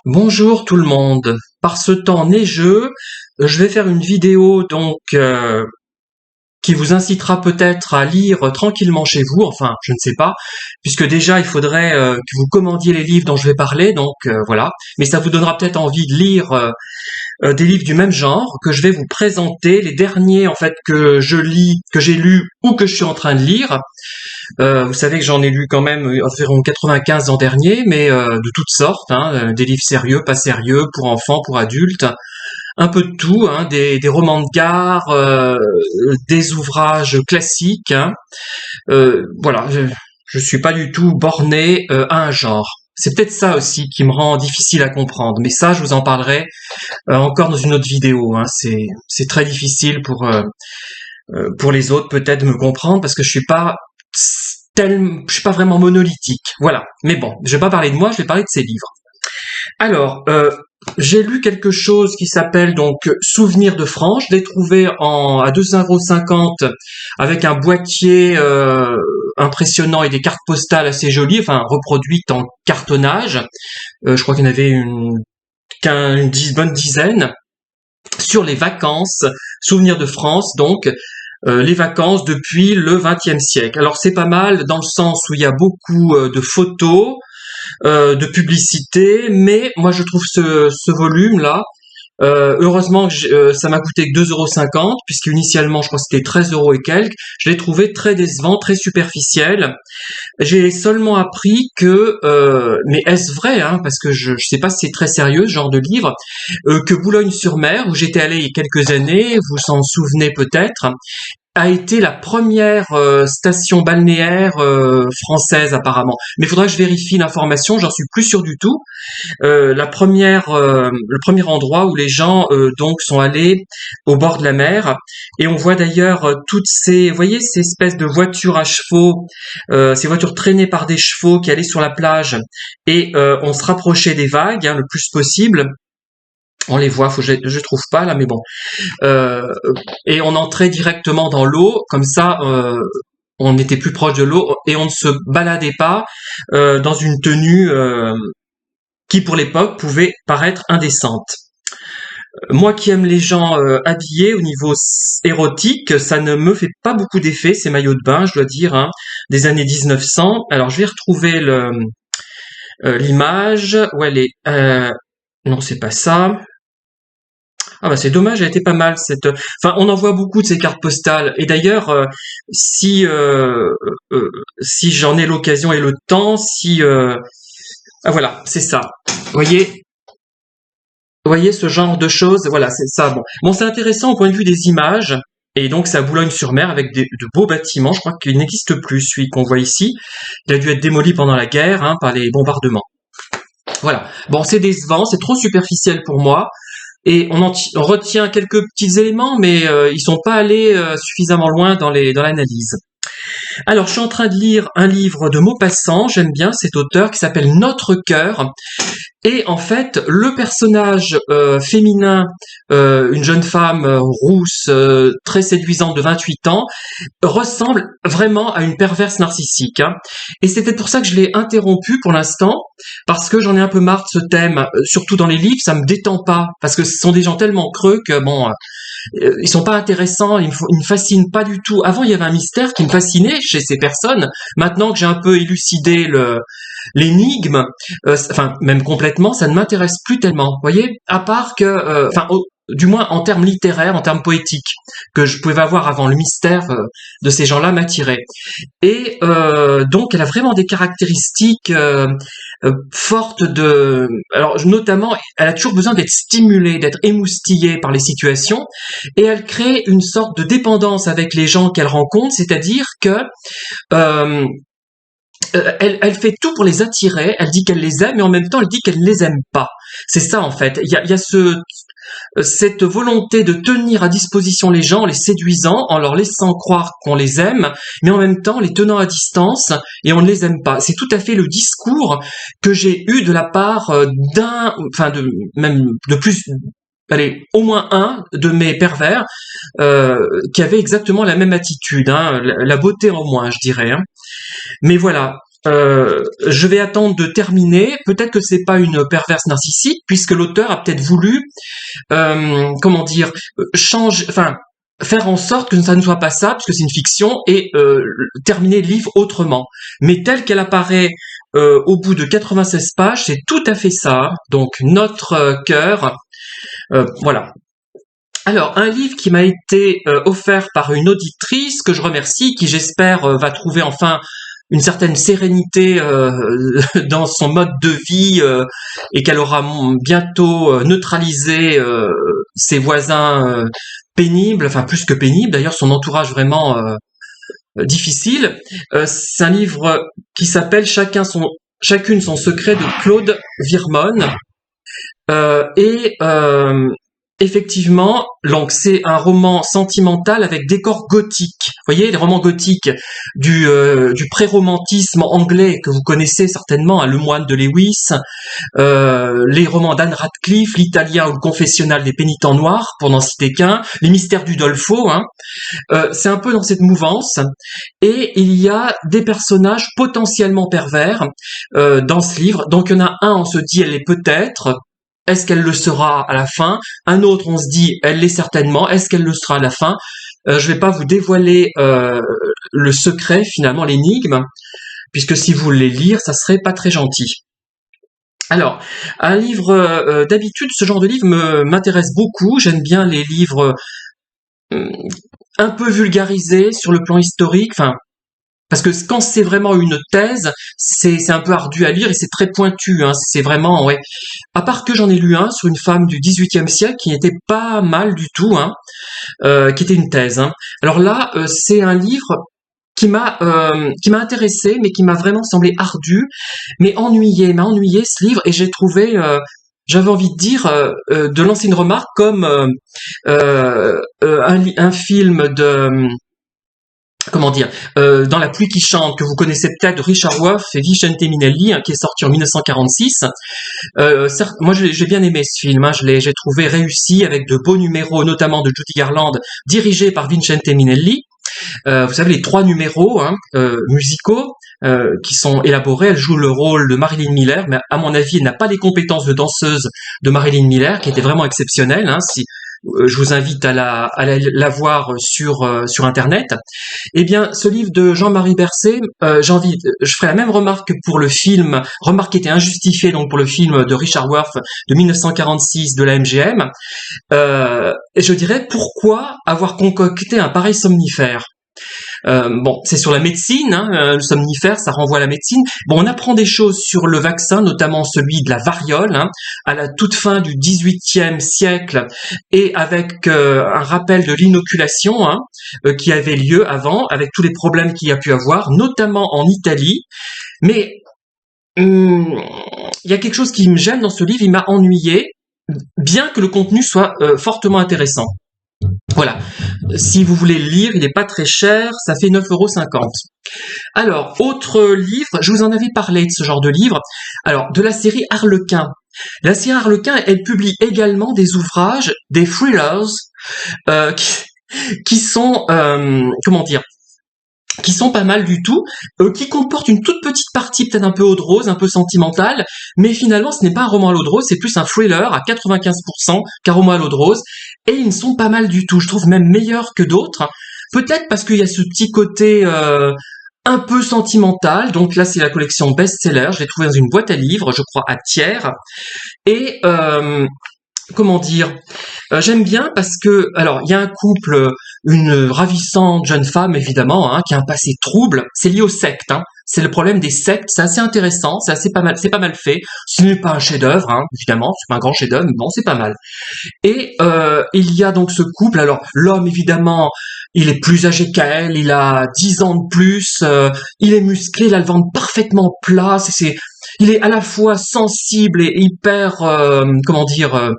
Bonjour tout le monde. Par ce temps neigeux, je vais faire une vidéo qui vous incitera peut-être à lire tranquillement chez vous, enfin je ne sais pas, puisque déjà il faudrait que vous commandiez les livres dont je vais parler, voilà. Mais ça vous donnera peut-être envie de lire des livres du même genre que je vais vous présenter, les derniers en fait que je lis, que j'ai lus ou que je suis en train de lire. Vous savez que j'en ai lu quand même environ 95 l'an dernier, mais de toutes sortes, hein, des livres sérieux, pas sérieux, pour enfants, pour adultes, un peu de tout, hein, des romans de gare, des ouvrages classiques. Hein. Voilà, je suis pas du tout borné à un genre. C'est peut-être ça aussi qui me rend difficile à comprendre, mais ça, je vous en parlerai encore dans une autre vidéo. Hein. C'est très difficile pour les autres peut-être de me comprendre parce que je suis pas vraiment monolithique. Voilà. Mais bon, je vais pas parler de moi, je vais parler de ces livres. Alors, j'ai lu quelque chose qui s'appelle donc Souvenirs de France. Je l'ai trouvé à 2,50 € avec un boîtier impressionnant et des cartes postales assez jolies, enfin reproduites en cartonnage. Je crois qu'il y en avait une bonne dizaine sur les vacances. Souvenirs de France, donc les vacances depuis le XXe siècle. Alors c'est pas mal dans le sens où il y a beaucoup de photos, de publicité, mais moi je trouve ce volume-là, heureusement que ça m'a coûté que 2,50 €, puisque initialement je crois que c'était 13 € et quelques. Je l'ai trouvé très décevant, très superficiel. J'ai seulement appris que, mais est-ce vrai, hein, parce que je sais pas si c'est très sérieux ce genre de livre, que Boulogne-sur-Mer, où j'étais allé il y a quelques années, vous s'en souvenez peut-être, a été la première station balnéaire française apparemment. Mais il faudra que je vérifie l'information, j'en suis plus sûr du tout. Le premier endroit où les gens donc sont allés au bord de la mer, et on voit d'ailleurs toutes ces, vous voyez, ces espèces de voitures à chevaux, ces voitures traînées par des chevaux qui allaient sur la plage, et on se rapprochait des vagues le plus possible. On les voit, je trouve pas là, mais bon. Euh, et on entrait directement dans l'eau, comme ça on était plus proche de l'eau et on ne se baladait pas dans une tenue qui pour l'époque pouvait paraître indécente. Moi qui aime les gens habillés au niveau érotique, ça ne me fait pas beaucoup d'effet, ces maillots de bain, je dois dire, hein, des années 1900. Alors je vais retrouver l'image, où elle est... non, c'est pas ça. Ah bah c'est dommage, elle était pas mal cette. Enfin, on en voit beaucoup de ces cartes postales. Et d'ailleurs, si j'en ai l'occasion et le temps, ah voilà, c'est ça. Vous voyez ce genre de choses. Voilà, c'est ça. Bon, c'est intéressant au point de vue des images. Et donc c'est à Boulogne-sur-Mer avec de beaux bâtiments. Je crois qu'il n'existe plus celui qu'on voit ici. Il a dû être démoli pendant la guerre par les bombardements. Voilà. Bon, c'est décevant, c'est trop superficiel pour moi. Et on retient quelques petits éléments, mais ils sont pas allés suffisamment loin dans l'analyse. Alors, je suis en train de lire un livre de Maupassant, j'aime bien cet auteur, qui s'appelle Notre cœur. Et en fait, le personnage féminin, une jeune femme rousse, très séduisante de 28 ans, ressemble vraiment à une perverse narcissique. Hein. Et c'est peut-être pour ça que je l'ai interrompu pour l'instant, parce que j'en ai un peu marre de ce thème. Surtout dans les livres, ça me détend pas, parce que ce sont des gens tellement creux que bon, ils sont pas intéressants, ils me fascinent pas du tout. Avant, il y avait un mystère qui me fascinait chez ces personnes. Maintenant que j'ai un peu élucidé l'énigme, enfin même complètement, ça ne m'intéresse plus tellement. Vous voyez, à part que, du moins en termes littéraires, en termes poétiques, que je pouvais avoir avant, le mystère de ces gens-là m'attirait. Et donc, elle a vraiment des caractéristiques fortes de... Alors, notamment, elle a toujours besoin d'être stimulée, d'être émoustillée par les situations, et elle crée une sorte de dépendance avec les gens qu'elle rencontre, c'est-à-dire que euh, elle fait tout pour les attirer, elle dit qu'elle les aime, mais en même temps, elle dit qu'elle ne les aime pas. C'est ça, en fait. Il y a cette volonté de tenir à disposition les gens en les séduisant, en leur laissant croire qu'on les aime, mais en même temps les tenant à distance et on ne les aime pas. C'est tout à fait le discours que j'ai eu de la part même de plus, allez, au moins un de mes pervers qui avait exactement la même attitude, hein, la beauté en moins, je dirais. Hein. Mais voilà. je vais attendre de terminer. Peut-être que c'est pas une perverse narcissique, puisque l'auteur a peut-être voulu, comment dire, enfin, faire en sorte que ça ne soit pas ça, puisque c'est une fiction, et terminer le livre autrement. Mais tel qu'elle apparaît au bout de 96 pages, c'est tout à fait ça. Donc notre cœur, voilà. Alors, un livre qui m'a été offert par une auditrice que je remercie, qui j'espère va trouver enfin une certaine sérénité dans son mode de vie et qu'elle aura bientôt neutralisé ses voisins pénibles, enfin plus que pénibles, d'ailleurs son entourage vraiment difficile. C'est un livre qui s'appelle Chacune son secret de Claude Virmone. Et effectivement, donc c'est un roman sentimental avec décor gothique. Vous voyez, les romans gothiques du pré-romantisme anglais que vous connaissez certainement, hein, Le Moine de Lewis, les romans d'Anne Radcliffe, L'Italien ou le Confessionnal des pénitents noirs, pour n'en citer qu'un, Les Mystères d'Udolpho, hein. C'est un peu dans cette mouvance, et il y a des personnages potentiellement pervers dans ce livre. Donc il y en a un, on se dit, elle est peut-être. Est-ce qu'elle le sera à la fin? Un autre, on se dit, elle l'est certainement. Est-ce qu'elle le sera à la fin? Je vais pas vous dévoiler le secret, finalement, l'énigme, puisque si vous voulez lire, ça serait pas très gentil. Alors, un livre, d'habitude, ce genre de livre m'intéresse beaucoup. J'aime bien les livres un peu vulgarisés sur le plan historique, enfin, parce que quand c'est vraiment une thèse, c'est un peu ardu à lire et c'est très pointu, hein, c'est vraiment, ouais. À part que j'en ai lu un sur une femme du XVIIIe siècle qui était pas mal du tout, hein, qui était une thèse, hein. Alors là, c'est un livre qui m'a intéressé, mais qui m'a vraiment semblé ardu, mais m'a ennuyé ce livre, et j'ai trouvé, j'avais envie de dire, de lancer une remarque comme un film de comment dire, dans La pluie qui chante, que vous connaissez peut-être, de Richard Wolff et Vicente Minelli, hein, qui est sorti en 1946. Moi, j'ai bien aimé ce film, hein, j'ai trouvé réussi, avec de beaux numéros, notamment de Judy Garland, dirigé par Vicente Minelli. Vous savez, les 3 numéros musicaux qui sont élaborés. Elle joue le rôle de Marilyn Miller, mais à mon avis, elle n'a pas les compétences de danseuse de Marilyn Miller, qui était vraiment exceptionnelle, hein. Si je vous invite à la voir sur internet. Eh bien, ce livre de Jean-Marie Bercé, je ferai la même remarque que pour le film, remarque qui était injustifiée donc pour le film de Richard Wolff de 1946 de la MGM. Et je dirais, pourquoi avoir concocté un pareil somnifère? Bon, c'est sur la médecine, hein, le somnifère, ça renvoie à la médecine. Bon, on apprend des choses sur le vaccin, notamment celui de la variole, hein, à la toute fin du XVIIIe siècle, et avec un rappel de l'inoculation, hein, qui avait lieu avant, avec tous les problèmes qu'il y a pu avoir, notamment en Italie. Mais il y a quelque chose qui me gêne dans ce livre, il m'a ennuyé, bien que le contenu soit fortement intéressant. Voilà, si vous voulez le lire, il n'est pas très cher, ça fait 9,50 €. Alors, autre livre, je vous en avais parlé de ce genre de livre, alors de la série Harlequin. La série Harlequin, elle publie également des ouvrages, des thrillers, qui sont, comment dire, qui sont pas mal du tout, qui comportent une toute petite partie peut-être un peu eau de rose, un peu sentimentale, mais finalement ce n'est pas un roman à l'eau de rose, c'est plus un thriller à 95% qu'un roman à l'eau de rose, et ils ne sont pas mal du tout, je trouve même meilleurs que d'autres, peut-être parce qu'il y a ce petit côté un peu sentimental. Donc là c'est la collection best-seller, je l'ai trouvé dans une boîte à livres, je crois à Thiers, et comment dire, j'aime bien parce que, alors, il y a un couple, une ravissante jeune femme, évidemment, hein, qui a un passé trouble. C'est lié aux sectes, hein. C'est le problème des sectes. C'est assez intéressant, c'est pas mal fait. Ce n'est pas un chef-d'œuvre, hein, évidemment. C'est pas un grand chef-d'œuvre, mais bon, c'est pas mal. Et il y a donc ce couple. Alors, l'homme, évidemment, il est plus âgé qu'elle. Il a 10 ans de plus. Il est musclé. Il a le ventre parfaitement plat. Il est à la fois sensible et hyper, comment dire,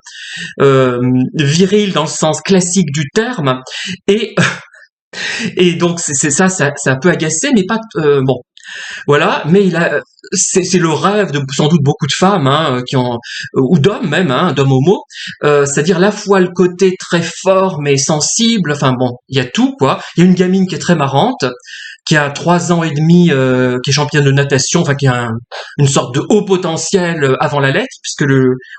viril dans le sens classique du terme, et et donc ça peut agacer, mais pas bon. Voilà, mais c'est le rêve de sans doute beaucoup de femmes, hein, ou d'hommes même, hein, d'hommes homo, c'est-à-dire à la fois le côté très fort mais sensible. Enfin bon, il y a tout quoi. Il y a une gamine qui est très marrante, qui a 3 ans et demi, qui est championne de natation, enfin qui a une sorte de haut potentiel avant la lettre, puisque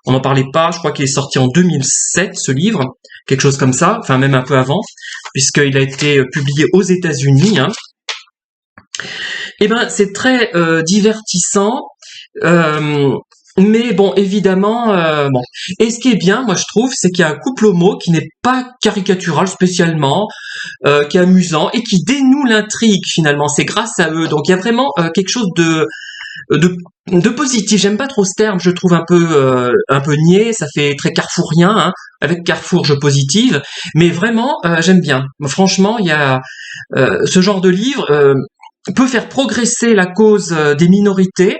on n'en parlait pas, je crois qu'il est sorti en 2007 ce livre, quelque chose comme ça, enfin même un peu avant, puisqu'il a été publié aux États-Unis. Hein. Eh ben c'est très divertissant. Mais bon, évidemment, bon. Et ce qui est bien, moi je trouve, c'est qu'il y a un couple homo qui n'est pas caricatural spécialement, qui est amusant et qui dénoue l'intrigue finalement. C'est grâce à eux. Donc il y a vraiment quelque chose de de positif. J'aime pas trop ce terme. Je trouve un peu niais. Ça fait très carrefourien. Hein. Avec Carrefour, je positive. Mais vraiment, j'aime bien. Franchement, il y a ce genre de livre peut faire progresser la cause des minorités.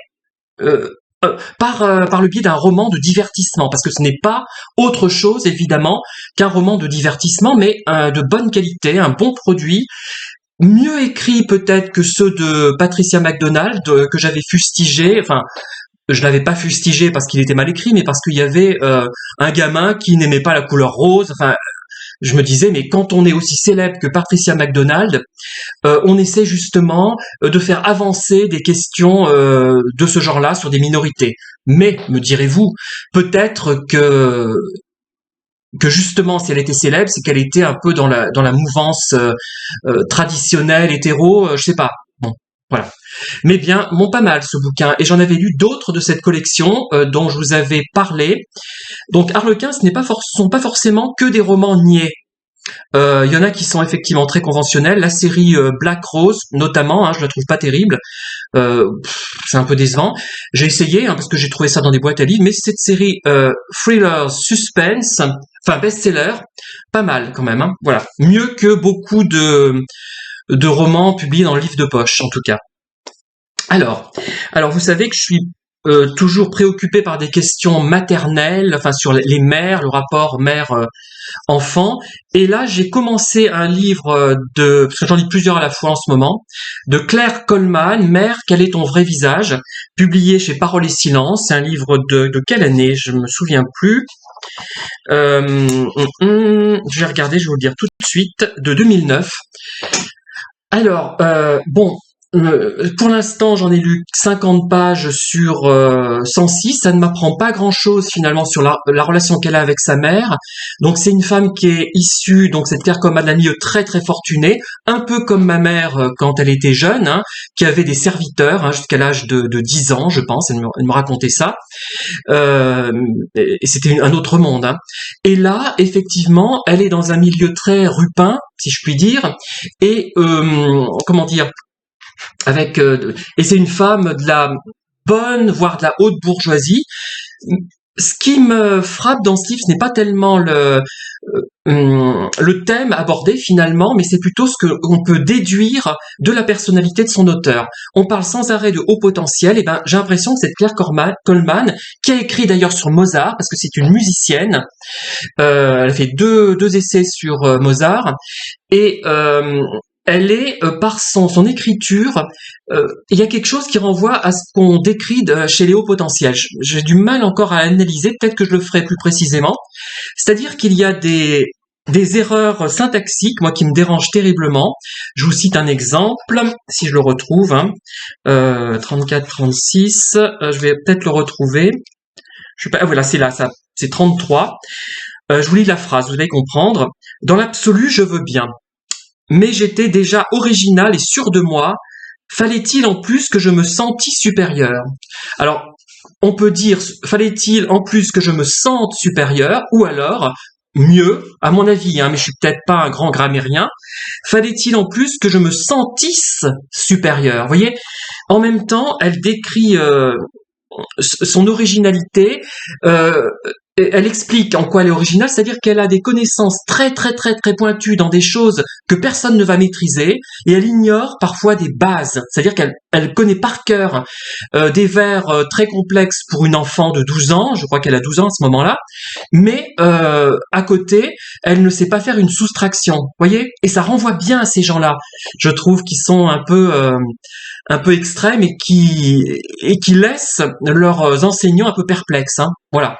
Par le biais d'un roman de divertissement, parce que ce n'est pas autre chose évidemment qu'un roman de divertissement, mais de bonne qualité, un bon produit, mieux écrit peut-être que ceux de Patricia MacDonald que j'avais fustigé, enfin je l'avais pas fustigé parce qu'il était mal écrit, mais parce qu'il y avait un gamin qui n'aimait pas la couleur rose, enfin je me disais, mais quand on est aussi célèbre que Patricia MacDonald, on essaie justement de faire avancer des questions de ce genre-là sur des minorités. Mais, me direz-vous, peut-être que justement, si elle était célèbre, c'est qu'elle était un peu dans la mouvance traditionnelle, hétéro, je sais pas. Bon, voilà. Mais bien, bon, pas mal ce bouquin. Et j'en avais lu d'autres de cette collection dont je vous avais parlé. Donc Harlequin, sont pas forcément que des romans niais. Il y en a qui sont effectivement très conventionnels. La série Black Rose, notamment, hein, je la trouve pas terrible. C'est un peu décevant. J'ai essayé, hein, parce que j'ai trouvé ça dans des boîtes à livres, mais cette série thriller suspense, enfin best-seller, pas mal quand même. Hein, voilà, mieux que beaucoup de romans publiés dans le livre de poche, en tout cas. Alors vous savez que je suis toujours préoccupé par des questions maternelles, enfin sur les mères, le rapport mère-enfant. Et là, j'ai commencé un livre parce que j'en lis plusieurs à la fois en ce moment, de Claire Coleman, Mère, quel est ton vrai visage, publié chez Parole et Silence. C'est un livre de quelle année? Je me souviens plus. Je vais regarder, je vais vous le dire tout de suite, de 2009. Alors, bon, pour l'instant, j'en ai lu 50 pages sur 106. Ça ne m'apprend pas grand-chose finalement sur la relation qu'elle a avec sa mère. Donc, c'est une femme qui est issue, donc cette Claire Coleman, d'un milieu très très fortuné, un peu comme ma mère quand elle était jeune, hein, qui avait des serviteurs hein, jusqu'à l'âge de 10 ans, je pense. Elle me racontait ça. Et c'était un autre monde. Hein. Et là, effectivement, elle est dans un milieu très rupin, si je puis dire, et comment dire, avec et c'est une femme de la bonne, voire de la haute bourgeoisie. Ce qui me frappe dans ce livre, ce n'est pas tellement le thème abordé finalement, mais c'est plutôt ce qu'on peut déduire de la personnalité de son auteur. On parle sans arrêt de haut potentiel, et ben j'ai l'impression que cette Claire Coleman, qui a écrit d'ailleurs sur Mozart, parce que c'est une musicienne, elle a fait deux essais sur Mozart, et elle est, par son écriture, il y a quelque chose qui renvoie à ce qu'on décrit chez les hauts potentiels. J'ai du mal encore à analyser, peut-être que je le ferai plus précisément. C'est-à-dire qu'il y a des erreurs syntaxiques, moi, qui me dérangent terriblement. Je vous cite un exemple, si je le retrouve. Hein. 34-36, je vais peut-être le retrouver. Je sais pas, voilà, c'est là, ça, c'est 33. Je vous lis la phrase, vous allez comprendre. Dans l'absolu, je veux bien. Mais j'étais déjà original et sûr de moi, fallait-il en plus que je me sentisse supérieur? Alors, on peut dire, fallait-il en plus que je me sente supérieur, ou alors, mieux, à mon avis, hein, mais je suis peut-être pas un grand grammairien, fallait-il en plus que je me sentisse supérieur? Vous voyez, en même temps, elle décrit son originalité, elle explique en quoi elle est originale, c'est-à-dire qu'elle a des connaissances très très très très pointues dans des choses que personne ne va maîtriser, et elle ignore parfois des bases, c'est-à-dire qu'elle connaît par cœur des vers très complexes pour une enfant de 12 ans, je crois qu'elle a 12 ans à ce moment-là, mais à côté, elle ne sait pas faire une soustraction, voyez, et ça renvoie bien à ces gens-là, je trouve, qui sont un peu extrêmes et qui laissent leurs enseignants un peu perplexes, hein, voilà.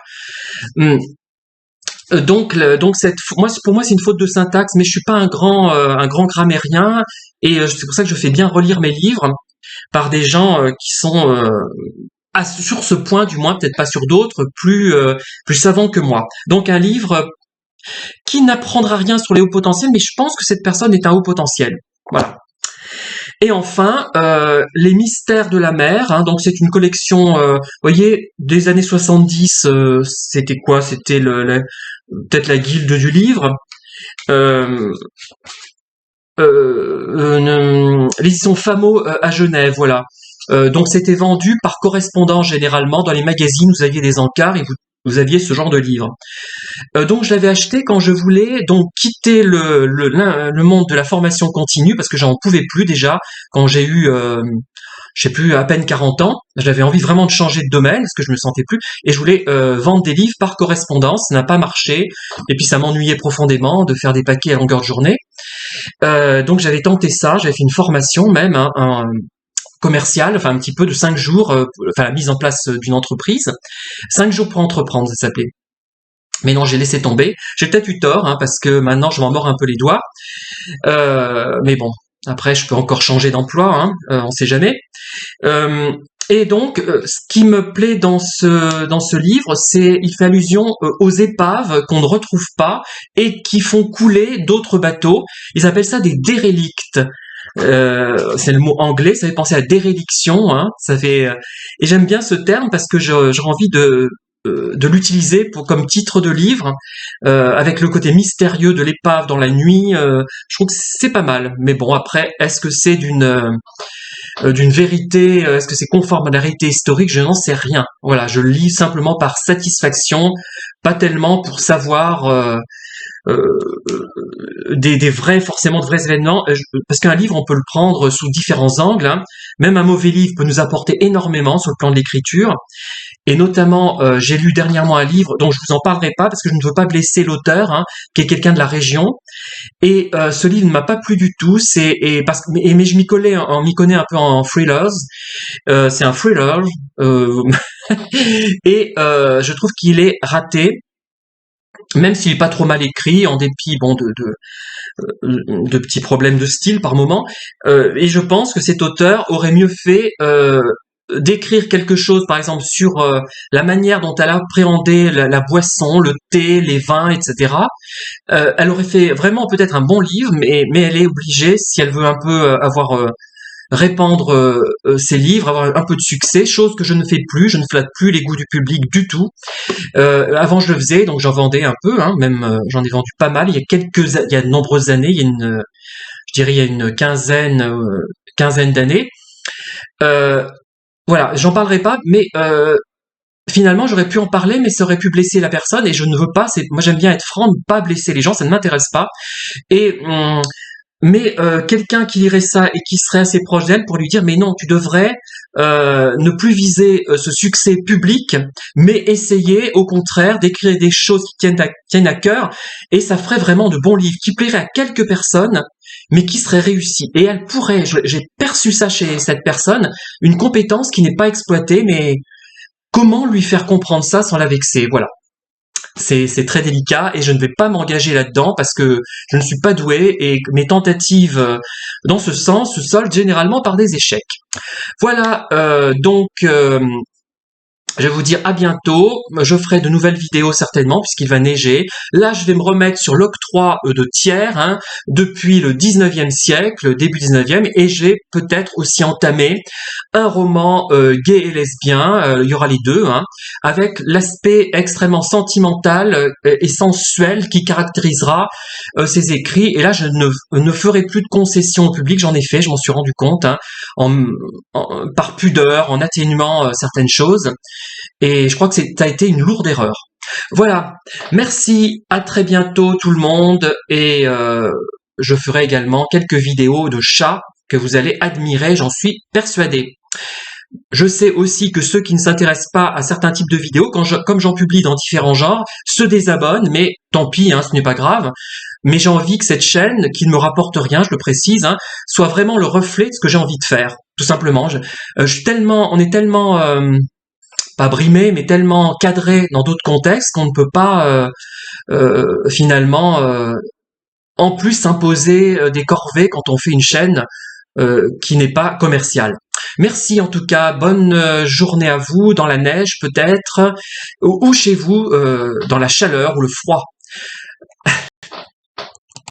Donc pour moi c'est une faute de syntaxe, mais je suis pas un grand grammairien et c'est pour ça que je fais bien relire mes livres par des gens qui sont sur ce point, du moins, peut-être pas sur d'autres, plus savants que moi. Donc un livre qui n'apprendra rien sur les hauts potentiels, mais je pense que cette personne est un haut potentiel. Voilà. Et enfin, les mystères de la mer. Hein, donc c'est une collection, voyez, des années 70. C'était quoi? C'était peut-être la guilde du livre. L'édition Famo à Genève, voilà. Donc c'était vendu par correspondance généralement dans les magazines. Vous aviez des encarts et vous aviez ce genre de livre. Donc je l'avais acheté quand je voulais donc quitter le monde de la formation continue parce que j'en pouvais plus déjà quand j'ai eu je sais plus, à peine 40 ans. J'avais envie vraiment de changer de domaine parce que je me sentais plus et je voulais vendre des livres par correspondance. Ça n'a pas marché et puis ça m'ennuyait profondément de faire des paquets à longueur de journée. Donc j'avais tenté ça, j'avais fait une formation même, un commercial, enfin un petit peu de 5 jours, enfin la mise en place d'une entreprise. 5 jours pour entreprendre, ça s'appelait. Mais non, j'ai laissé tomber. J'ai peut-être eu tort, hein, parce que maintenant je m'en mords un peu les doigts. Mais bon, après je peux encore changer d'emploi, hein, on sait jamais. Et donc, ce qui me plaît dans ce livre, c'est il fait allusion aux épaves qu'on ne retrouve pas et qui font couler d'autres bateaux. Ils appellent ça des dérélictes. C'est le mot anglais, ça fait penser à déréliction, hein, ça fait et j'aime bien ce terme parce que j'aurais envie de l'utiliser comme titre de livre, avec le côté mystérieux de l'épave dans la nuit. Je trouve que c'est pas mal. Mais bon, après, est-ce que c'est d'une vérité, est-ce que c'est conforme à la réalité historique? Je n'en sais rien. Voilà, je le lis simplement par satisfaction, pas tellement pour savoir des vrais, forcément de vrais événements, parce qu'un livre, on peut le prendre sous différents angles, hein. Même un mauvais livre peut nous apporter énormément sur le plan de l'écriture. Et notamment, j'ai lu dernièrement un livre dont je vous en parlerai pas parce que je ne veux pas blesser l'auteur, hein, qui est quelqu'un de la région. Et ce livre ne m'a pas plu du tout. Mais je m'y connais un peu en thrillers. C'est un thriller. Et je trouve qu'il est raté, même s'il est pas trop mal écrit, en dépit de petits problèmes de style par moment. Et je pense que cet auteur aurait mieux fait d'écrire quelque chose, par exemple, sur la manière dont elle appréhendait la boisson, le thé, les vins, etc. Elle aurait fait vraiment peut-être un bon livre, mais elle est obligée, si elle veut un peu répandre ses livres, avoir un peu de succès, chose que je ne fais plus, je ne flatte plus les goûts du public du tout. Avant je le faisais, donc j'en vendais un peu, hein, même j'en ai vendu pas mal. Il y a de nombreuses années, je dirais il y a une quinzaine d'années. Voilà, j'en parlerai pas, mais finalement j'aurais pu en parler, mais ça aurait pu blesser la personne et je ne veux pas. Moi j'aime bien être franc, ne pas blesser les gens, ça ne m'intéresse pas. Et mais quelqu'un qui lirait ça et qui serait assez proche d'elle pour lui dire mais non, tu devrais ne plus viser ce succès public, mais essayer au contraire d'écrire des choses qui tiennent à cœur, et ça ferait vraiment de bons livres qui plairaient à quelques personnes, mais qui seraient réussis. Et elle pourrait, j'ai perçu ça chez cette personne, une compétence qui n'est pas exploitée, mais comment lui faire comprendre ça sans la vexer? Voilà. C'est très délicat et je ne vais pas m'engager là-dedans parce que je ne suis pas doué et mes tentatives dans ce sens se soldent généralement par des échecs. Voilà, donc je vais vous dire à bientôt. Je ferai de nouvelles vidéos certainement puisqu'il va neiger. Là, je vais me remettre sur l'octroi de tiers, hein, depuis le 19e siècle, début 19e, et j'ai peut-être aussi entamé un roman gay et lesbien, il y aura les deux, hein, avec l'aspect extrêmement sentimental et sensuel qui caractérisera ces écrits. Et là, je ne ferai plus de concessions au public, j'en ai fait, je m'en suis rendu compte, hein, par pudeur, en atténuant certaines choses. Et je crois que ça a été une lourde erreur. Voilà, merci, à très bientôt tout le monde, et je ferai également quelques vidéos de chats que vous allez admirer, j'en suis persuadé. Je sais aussi que ceux qui ne s'intéressent pas à certains types de vidéos, comme j'en publie dans différents genres, se désabonnent, mais tant pis, hein, ce n'est pas grave. Mais j'ai envie que cette chaîne, qui ne me rapporte rien, je le précise, hein, soit vraiment le reflet de ce que j'ai envie de faire, tout simplement. On est tellement pas brimé, mais tellement cadré dans d'autres contextes qu'on ne peut pas finalement en plus s'imposer des corvées quand on fait une chaîne qui n'est pas commerciale. Merci en tout cas, bonne journée à vous, dans la neige peut-être, ou chez vous, dans la chaleur ou le froid.